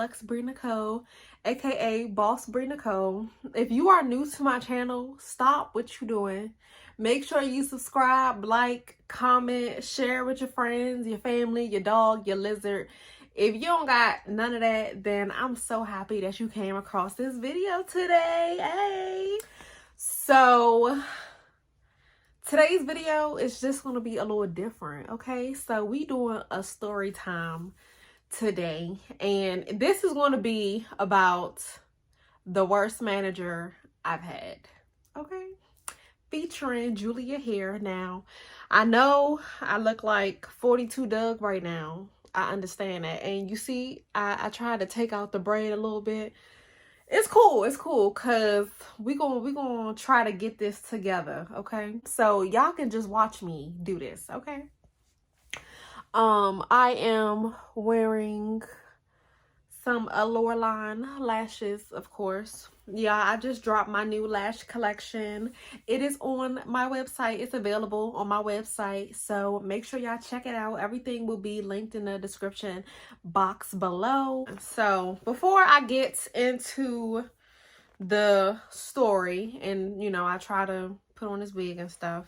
LuxeBri Nicole, aka BossBri Nicole. If you are new to my channel, stop what you're doing. Make sure you subscribe, like, comment, share with your friends, your family, your dog, your lizard. If you don't got none of that, then I'm so happy that you came across this video today. Hey! So today's video is just going to be a little different, okay? So we doing a story time today, and this is going to be about the worst manager I've had, okay? Featuring Julia here. Now, I know I look like 42 Doug right now. I understand that. And you see, I tried to take out the braid a little bit. It's cool because we gonna try to get this together, okay? So y'all can just watch me do this, okay? I am wearing some Allure line lashes, of course. Yeah, I just dropped my new lash collection. It is on my website. It's available on my website, so make sure y'all check it out. Everything will be linked in the description box below. So before I get into the story, and you know, I try to put on this wig and stuff,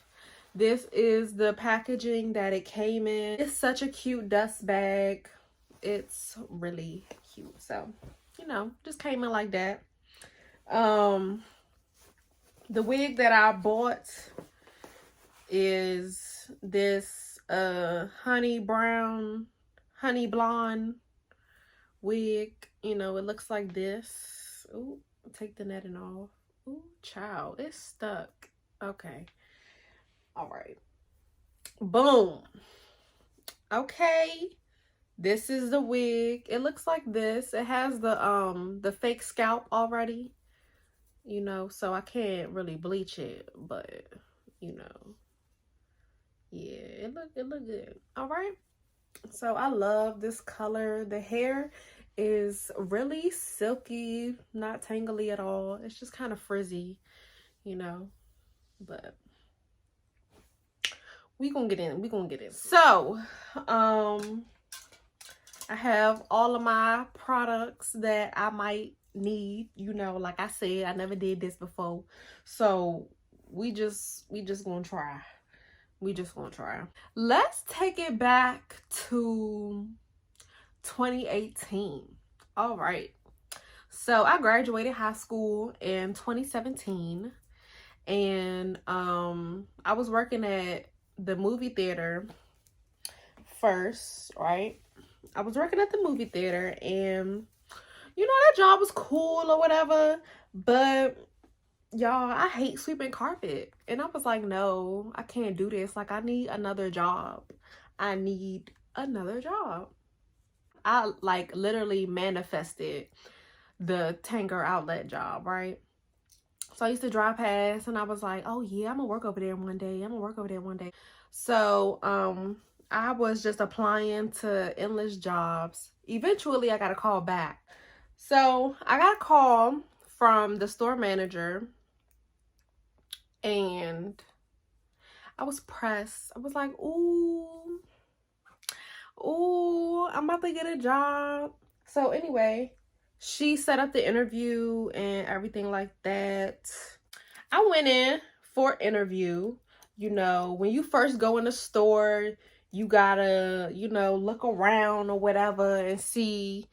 this is the packaging that it came in. It's such a cute dust bag. It's really cute. So, you know, just came in like that. The wig that I bought is this honey blonde wig. You know, it looks like this. Ooh, take the netting off. Ooh, child, it's stuck. Okay. All right. Boom. Okay. This is the wig. It looks like this. It has the fake scalp already, you know, so I can't really bleach it, but you know, yeah, it look good. All right. So I love this color. The hair is really silky, not tangly at all. It's just kind of frizzy, you know, but we gonna get in. So, I have all of my products that I might need, you know, like I said, I never did this before. So we just gonna try. Let's take it back to 2018. All right. So I graduated high school in 2017, and I was working at the movie theater first, right? I was working at the movie theater, and you know, that job was cool or whatever, but y'all, I hate sweeping carpet. And I was like, no, I can't do this. Like, I need another job. I like literally manifested the Tanger outlet job, right? So I used to drive past, and I was like, oh yeah, I'm gonna work over there one day. So I was just applying to endless jobs. Eventually, I got a call back. So I got a call from the store manager, and I was pressed. I was like, ooh, I'm about to get a job. So anyway, she set up the interview and everything like that. I went in for interview. You know, when you first go in the store, you gotta, you know, look around or whatever and see,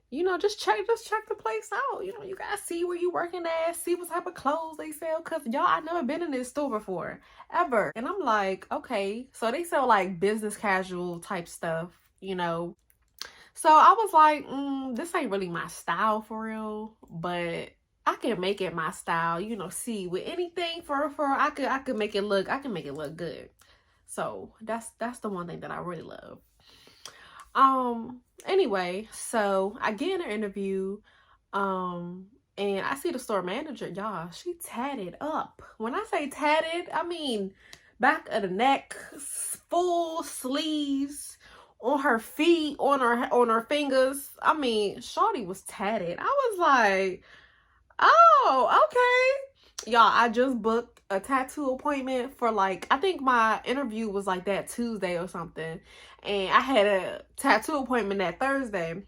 you know, just check the place out. You know, you gotta see where you working at, see what type of clothes they sell. Cause y'all, I've never been in this store before, ever. And I'm like, okay, so they sell like business casual type stuff, you know. So I was like, this ain't really my style for real, but I can make it my style, you know. See, with anything for I could make it look, good. So that's the one thing that I really love. Anyway, so I get in an interview, and I see the store manager, y'all. She tatted up. When I say tatted, I mean back of the neck, full sleeves, on her feet, on her fingers. I mean, shawty was tatted. I was like, oh, okay. Y'all, I just booked a tattoo appointment for, like, I think my interview was like that Tuesday or something, and I had a tattoo appointment that Thursday.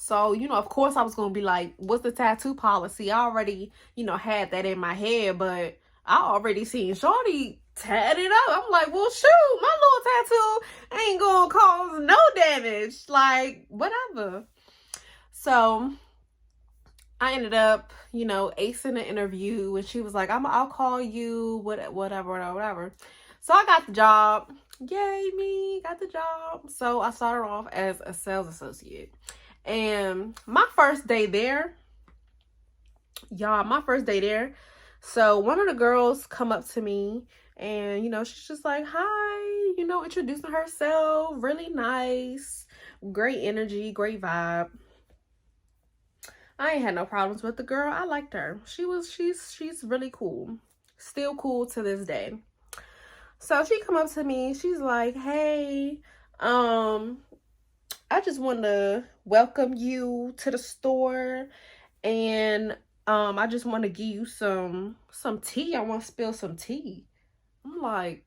So, of course I was going to be like, what's the tattoo policy? I already, had that in my head, but I already seen Shorty tat it up. I'm like, well, shoot, my little tattoo ain't going to cause no damage. Like, whatever. So I ended up, acing the interview, and she was like, I'll call you, whatever. So I got the job. Yay, me, got the job. So I started off as a sales associate. And my first day there, so one of the girls come up to me, and, she's just like, hi, introducing herself, really nice, great energy, great vibe. I ain't had no problems with the girl. I liked her. She's really cool. Still cool to this day. So she come up to me. She's like, hey, I just want to welcome you to the store, and I just want to give you some tea. I want to spill some tea. I'm like,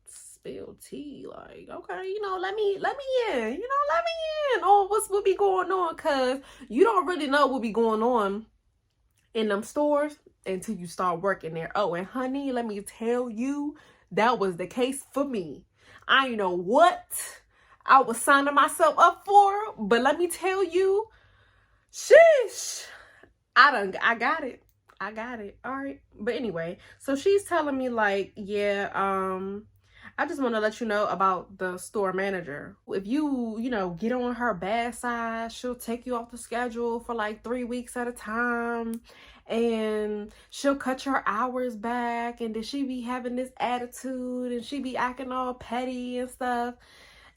spill tea? Like, okay, let me in. Let me in. Oh, what be going on? Cause you don't really know what be going on in them stores until you start working there. Oh, and honey, let me tell you, that was the case for me. I know what I was signing myself up for, but let me tell you, sheesh, I got it. I got it. All right. But anyway, so she's telling me like, yeah, I just want to let you know about the store manager. If you, get on her bad side, she'll take you off the schedule for like 3 weeks at a time. And she'll cut your hours back. And then she be having this attitude. And she be acting all petty and stuff.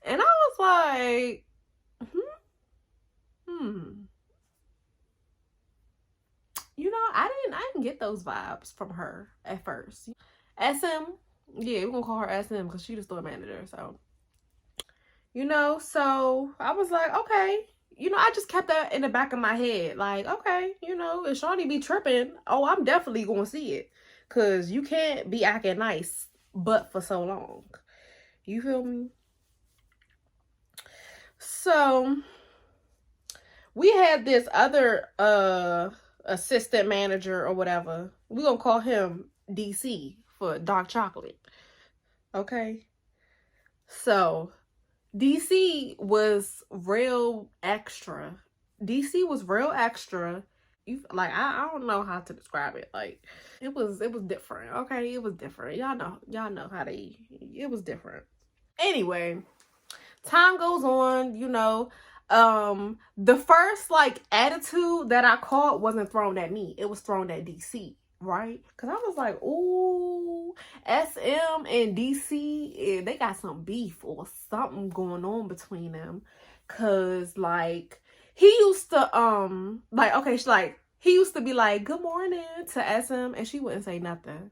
And I was like, I didn't get those vibes from her at first. SM, yeah, we're gonna call her SM because she's the store manager. So, so I was like, okay, I just kept that in the back of my head, like, okay, if Shawty be tripping, oh, I'm definitely gonna see it, because you can't be acting nice but for so long. You feel me? So we had this other assistant manager or whatever. We're gonna call him DC for dark chocolate. Okay. So DC was real extra. DC was real extra. Like, I don't know how to describe it. Like, it was different. Okay, it was different. Y'all know how it was different. Anyway, time goes on, the first like attitude that I caught wasn't thrown at me. It was thrown at DC, right? Because I was like, ooh, SM and DC, they got some beef or something going on between them. Cause like he used to he used to be like, good morning to SM, and she wouldn't say nothing.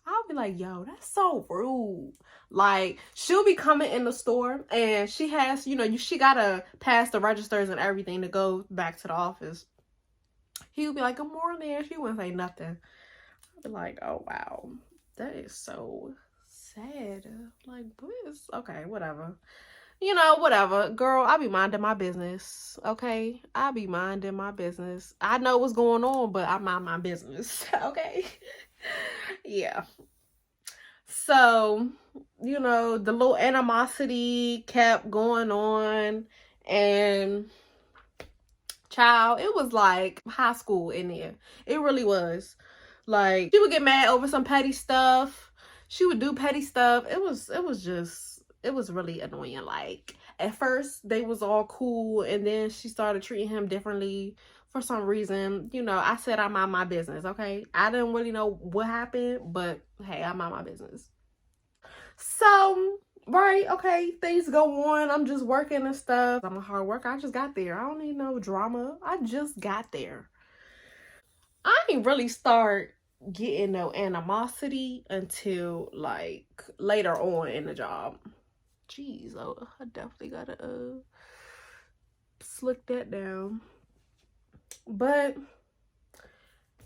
I'll be like, yo, that's so rude. Like, she'll be coming in the store, and she has, she gotta pass the registers and everything to go back to the office. He'll be like, good morning. She wouldn't say nothing. I'll be like, oh, wow. That is so sad. Like, this, okay, whatever. Whatever. Girl, I be minding my business, okay? I be minding my business. I know what's going on, but I mind my business, okay? Yeah. So, the little animosity kept going on, and child, it was like high school in there. It really was. Like, she would get mad over some petty stuff. She would do petty stuff. It was really annoying. Like, at first they was all cool, and then she started treating him differently for some reason. I said I mind my business, okay? I didn't really know what happened, but hey, I mind my business. So, right, okay, things go on. I'm just working and stuff. I'm a hard worker. I just got there. I don't need no drama. I just got there. I ain't really start getting no animosity until like later on in the job. Jeez, oh, I definitely gotta slick that down. But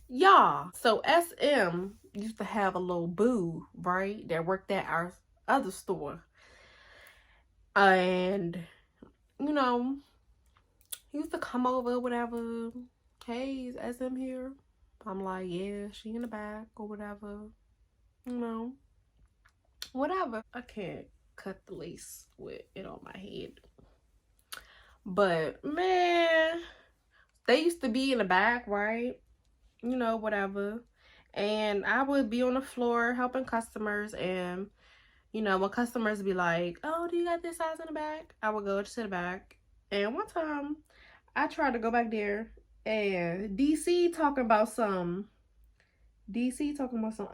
y'all, so SM used to have a little boo, right, that worked at our other store. And He used to come over, whatever. Hey, is SM here? I'm like, yeah, she in the back or whatever. You know, whatever. I can't cut the lace with it on my head. But, man, they used to be in the back, right? You know, whatever. And I would be on the floor helping customers. And, you know, when customers be like, oh, do you got this size in the back? I would go to the back. And one time, I tried to go back there. And DC talking about some,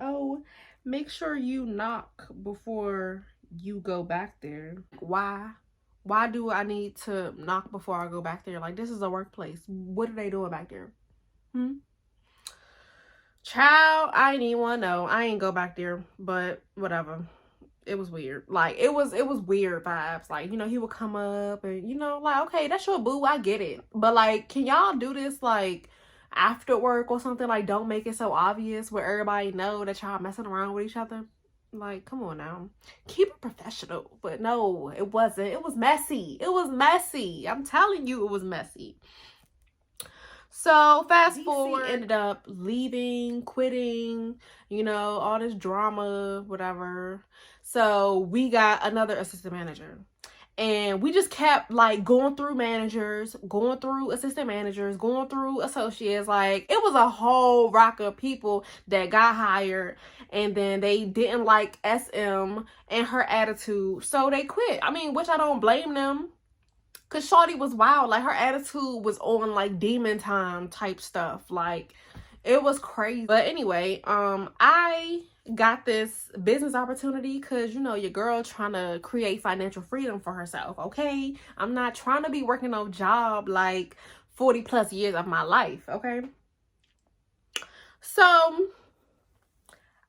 oh, make sure you knock before you go back there. Why? Why do I need to knock before I go back there? Like, this is a workplace. What are they doing back there? Child, I ain't even want to know. I ain't go back there, but whatever. It was weird. Like, it was weird vibes. Like, you know, he would come up and, you know, like, okay, that's your boo. I get it. But, like, can y'all do this, like, after work or something? Like, don't make it so obvious where everybody know that y'all messing around with each other. Like, come on now. Keep it professional. But no, it wasn't. It was messy. It was messy. I'm telling you, it was messy. So fast forward, ended up leaving, quitting, you know, all this drama, whatever. So we got another assistant manager. And we just kept like going through managers, going through assistant managers, going through associates. Like, it was a whole rock of people that got hired, and then they didn't like SM and her attitude, so they quit. I mean, which I don't blame them, because shawty was wild. Like, her attitude was on like demon time type stuff. Like, it was crazy. But anyway, I got this business opportunity because, you know, your girl trying to create financial freedom for herself, okay? I'm not trying to be working no job like 40 plus years of my life, okay? So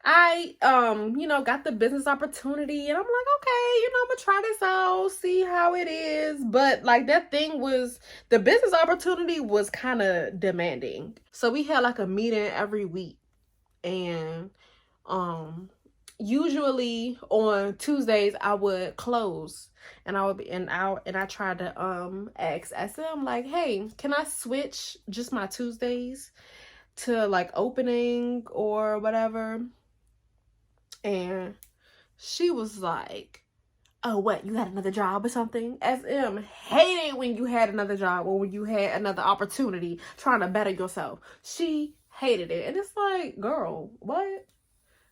I, you know, got the business opportunity, and I'm like, okay, you know, I'm gonna try this out, see how it is. But like, that thing was, the business opportunity was kind of demanding. So we had like a meeting every week, and usually on Tuesdays I would close, and I would be and I tried to ask SM like, hey, can I switch just my Tuesdays to like opening or whatever? And she was like, oh, what, you had another job or something? SM hated when you had another job or when you had another opportunity trying to better yourself. She hated it. And it's like, girl, what?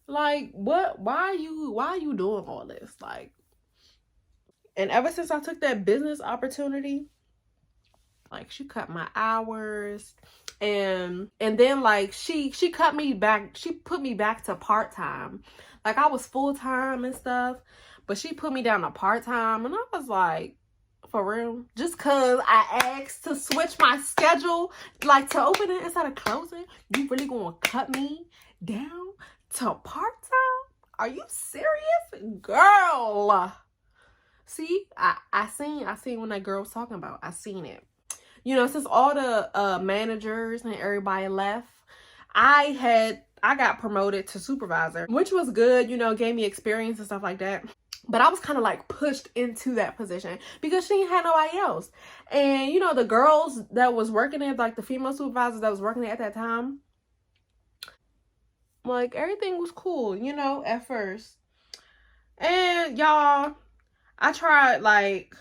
Like, what? Why are you doing all this? Like, and ever since I took that business opportunity, like, she cut my hours, and then like she cut me back. She put me back to part-time. Like, I was full-time and stuff, but she put me down to part-time, and I was like, for real? Just cause I asked to switch my schedule, like to open it instead of closing, you really gonna cut me down to part-time? Are you serious, girl? See, I seen when that girl was talking about. I seen it. You know, since all the managers and everybody left, I got promoted to supervisor, which was good, you know, gave me experience and stuff like that. But I was kind of like pushed into that position because she had nobody else. And, you know, the girls that was working there, like the female supervisors that was working there at that time, like, everything was cool, you know, at first. And y'all, I tried like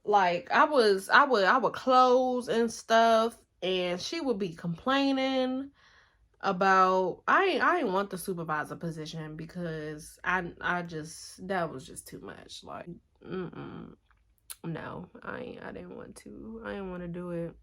I would close and stuff, and she would be complaining about, I didn't want the supervisor position because I just, that was just too much. Like, no, I didn't want to do it.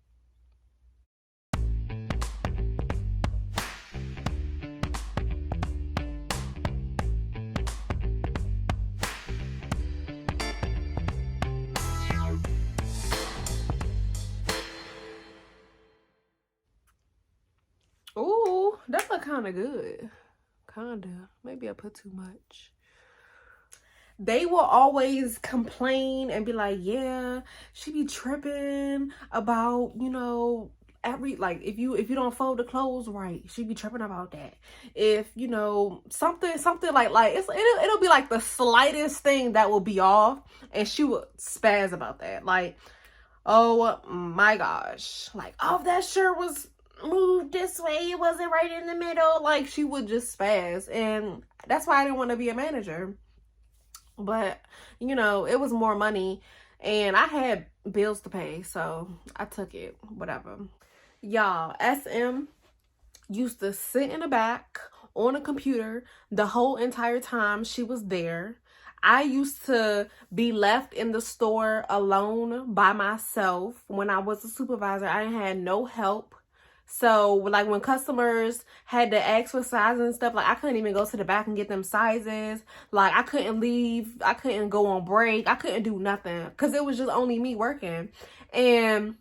Ooh, that look kind of good. Kinda. Maybe I put too much. They will always complain and be like, yeah, she be tripping about, you know, like, if you don't fold the clothes right, she be tripping about that. If, you know, something like it'll be like the slightest thing that will be off, and she would spaz about that. Like, Oh my gosh. Like, oh, that shirt was moved this way. It wasn't right in the middle. Like, she would just spaz. And that's why I didn't want to be a manager. But, you know, it was more money. And I had bills to pay. So I took it. Whatever. Y'all, SM used to sit in the back on a computer the whole entire time she was there. I used to be left in the store alone by myself when I was a supervisor. I had no help. So, like, when customers had to ask for sizes and stuff, like, I couldn't even go to the back and get them sizes. Like, I couldn't leave. I couldn't go on break. I couldn't do nothing because it was just only me working. And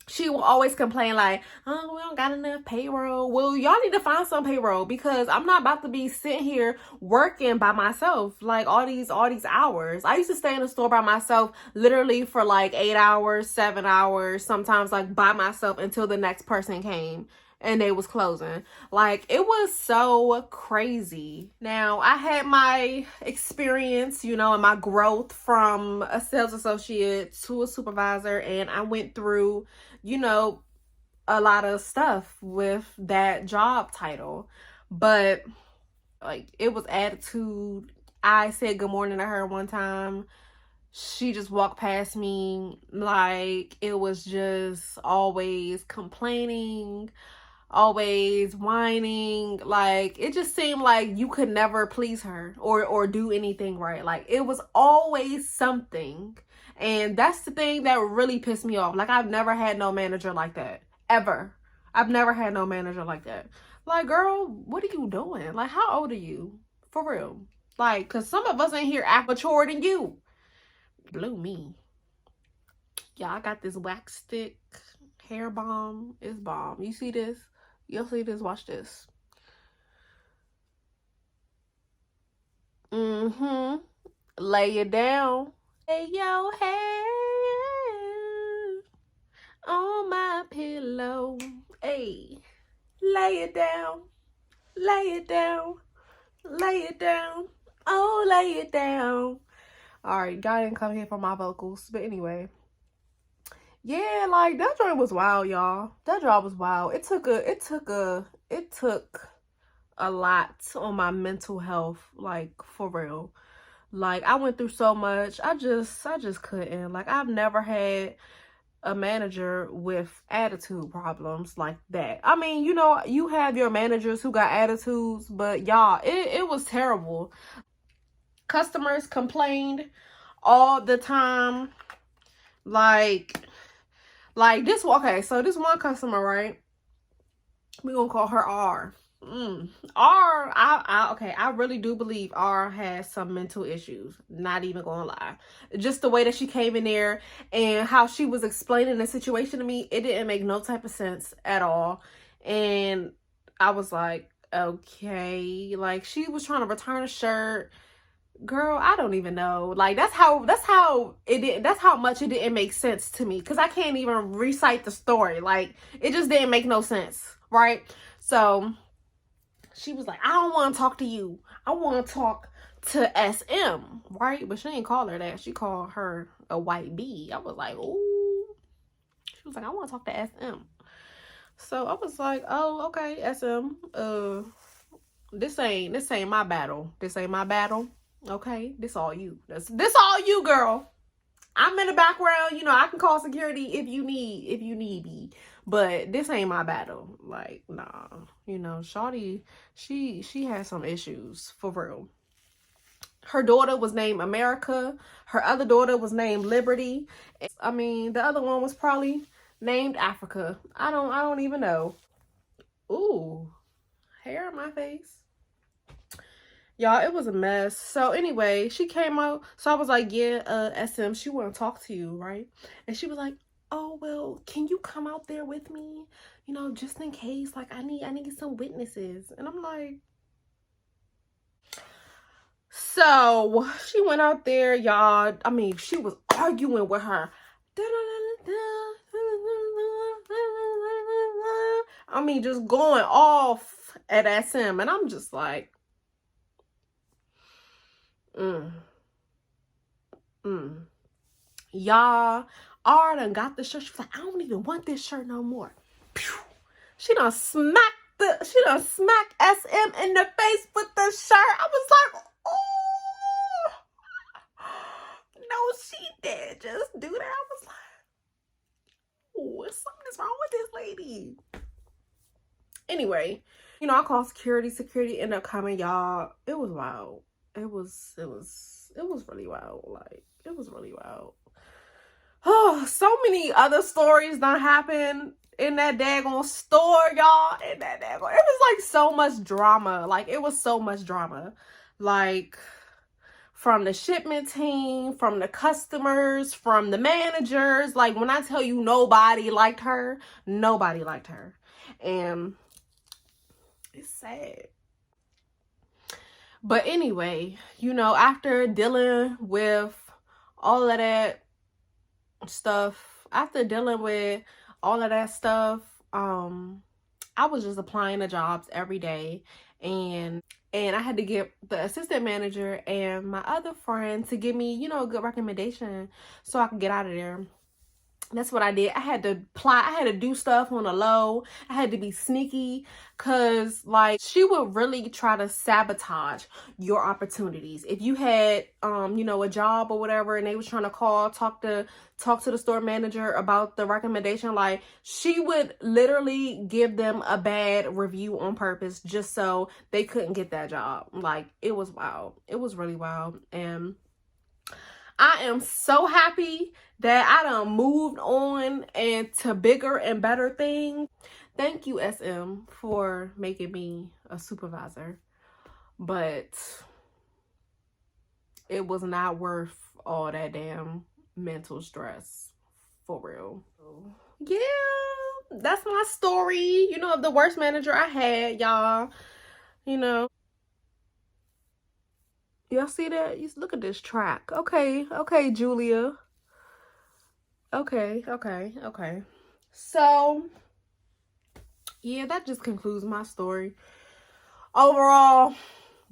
she will always complain like, oh, we don't got enough payroll. Well, y'all need to find some payroll because I'm not about to be sitting here working by myself like all these hours. I used to stay in the store by myself literally for like 8 hours, 7 hours, sometimes like by myself until the next person came and they was closing. Like, it was so crazy. Now, I had my experience, you know, and my growth from a sales associate to a supervisor, and I went through, you know, a lot of stuff with that job title. But, like, it was attitude. I said good morning to her one time. She just walked past me. Like, it was just always complaining, always whining. Like, it just seemed like you could never please her or do anything right. Like, it was always something. And that's the thing that really pissed me off. Like, I've never had no manager like that, ever. I've never had no manager like that. Like, girl, what are you doing? Like, how old are you? For real. Like, because some of us in here act mature than you. Blew me. Yeah, I got this wax stick hair balm. It's bomb. You see this? You'll see this. Watch this. Lay it down. Lay your head on my pillow. Hey. Lay it down. Lay it down. Lay it down. Oh, lay it down. Alright, God didn't come here for my vocals. But anyway. Yeah, like, that joint was wild, y'all. That job was wild. It took a lot on my mental health, like, for real. Like, I went through so much. I just couldn't. Like, I've never had a manager with attitude problems like that. I mean, you know, you have your managers who got attitudes, but y'all, it was terrible. Customers complained all the time. Like this. Okay, so this one customer, right? We gonna call her R. I really do believe R has some mental issues. Not even gonna lie. Just the way that she came in there and how she was explaining the situation to me, it didn't make no type of sense at all. And I was like, okay. Like, she was trying to return a shirt. Girl, I don't even know. Like, that's how much it didn't make sense to me, because I can't even recite the story. Like, it just didn't make no sense, right? So she was like, I don't want to talk to you. I want to talk to SM, right? But she didn't call her that. She called her a white bee. I was like, ooh. She was like, I want to talk to SM. So I was like, oh, okay, SM. This ain't my battle. This ain't my battle. Okay, this all you. This all you, girl. I'm in the background. You know, I can call security if you need me. But this ain't my battle. Like, nah. You know, shawty, she has some issues, for real. Her daughter was named America. Her other daughter was named Liberty. I mean, the other one was probably named Africa. I don't even know. Ooh, hair on my face. Y'all, it was a mess. So anyway, she came out. So I was like, yeah, SM, she want to talk to you, right? And she was like, oh, well, can you come out there with me? You know, just in case. Like, I need some witnesses. And I'm like, so she went out there, y'all. I mean, she was arguing with her. I mean, just going off at SM. And I'm just like, y'all, R done got the shirt. She was like, I don't even want this shirt no more. Pew. She done smacked SM in the face with the shirt. I was like, oh, no, she did just do that. I was like, oh, something's wrong with this lady. Anyway, you know, I called security. Security ended up coming, y'all. It was wild. It was really wild. Like, it was really wild. Oh, so many other stories done happened in that daggone store, y'all. In that daggone, it was like so much drama. Like, it was so much drama. Like, from the shipment team, from the customers, from the managers. Like, when I tell you nobody liked her, nobody liked her. And it's sad. But anyway, you know, after dealing with all of that stuff, I was just applying to jobs every day, and I had to get the assistant manager and my other friend to give me, you know, a good recommendation so I could get out of there. That's what I did. I had to apply. I had to do stuff on the low. I had to be sneaky, because like, she would really try to sabotage your opportunities. If you had you know, a job or whatever, and they was trying to talk to the store manager about the recommendation, like, she would literally give them a bad review on purpose just so they couldn't get that job. Like, it was wild. It was really wild. And I am so happy that I done moved on and to bigger and better things. Thank you, SM, for making me a supervisor. But it was not worth all that damn mental stress, for real. Yeah, that's my story, you know, of the worst manager I had, y'all. You know, y'all see that? You look at this track. Okay, Julia. Okay. So, yeah, that just concludes my story. Overall,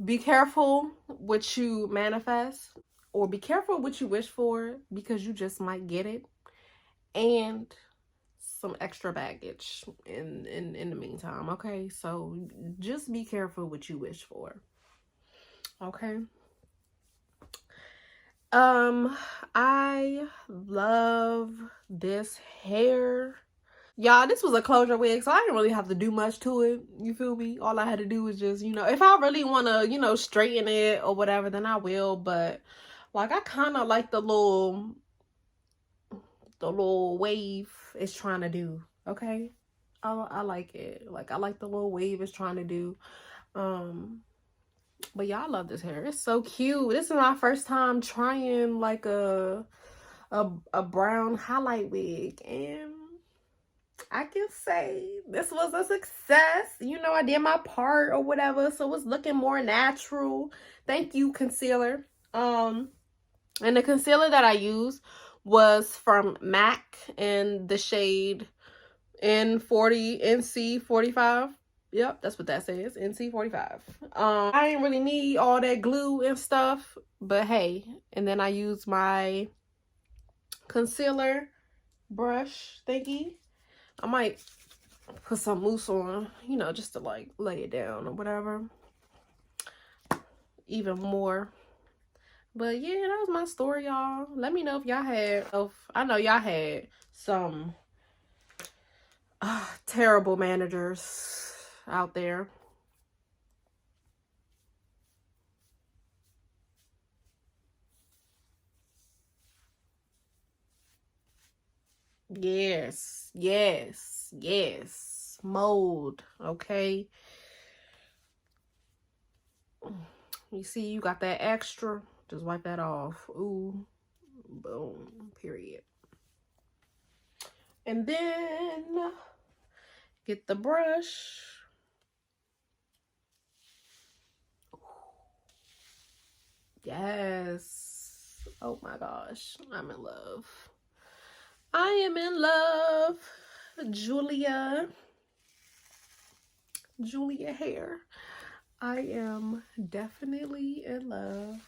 be careful what you manifest, or be careful what you wish for, because you just might get it, and some extra baggage in the meantime. Okay, so just be careful what you wish for. Okay. I love this hair. Y'all, this was a closure wig, so I didn't really have to do much to it. You feel me? All I had to do was just, you know, if I really want to, you know, straighten it or whatever, then I will. But, like, I kind of like the little wave it's trying to do. Okay? I like it. Like, I like the little wave it's trying to do. But y'all, I love this hair. It's so cute. This is my first time trying like a brown highlight wig, and I can say this was a success. You know, I did my part or whatever, so it's looking more natural. Thank you, concealer. And the concealer that I used was from MAC in the shade NC45. Yep, that's what that says, NC45. I didn't really need all that glue and stuff, but hey. And then I used my concealer brush thingy. I might put some mousse on, you know, just to like lay it down or whatever, even more. But yeah, that was my story, y'all. Let me know if y'all had, I know y'all had some terrible managers out there. Yes. Mold. Okay. You see, you got that extra. Just wipe that off. Ooh. Boom. Period. And then get the brush. Yes. Oh my gosh. I'm in love. I am in love. Julia hair. I am definitely in love.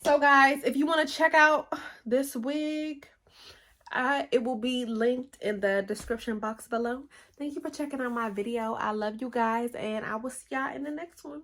So guys, if you want to check out this wig, It will be linked in the description box below. Thank you for checking out my video. I love you guys, and I will see y'all in the next one.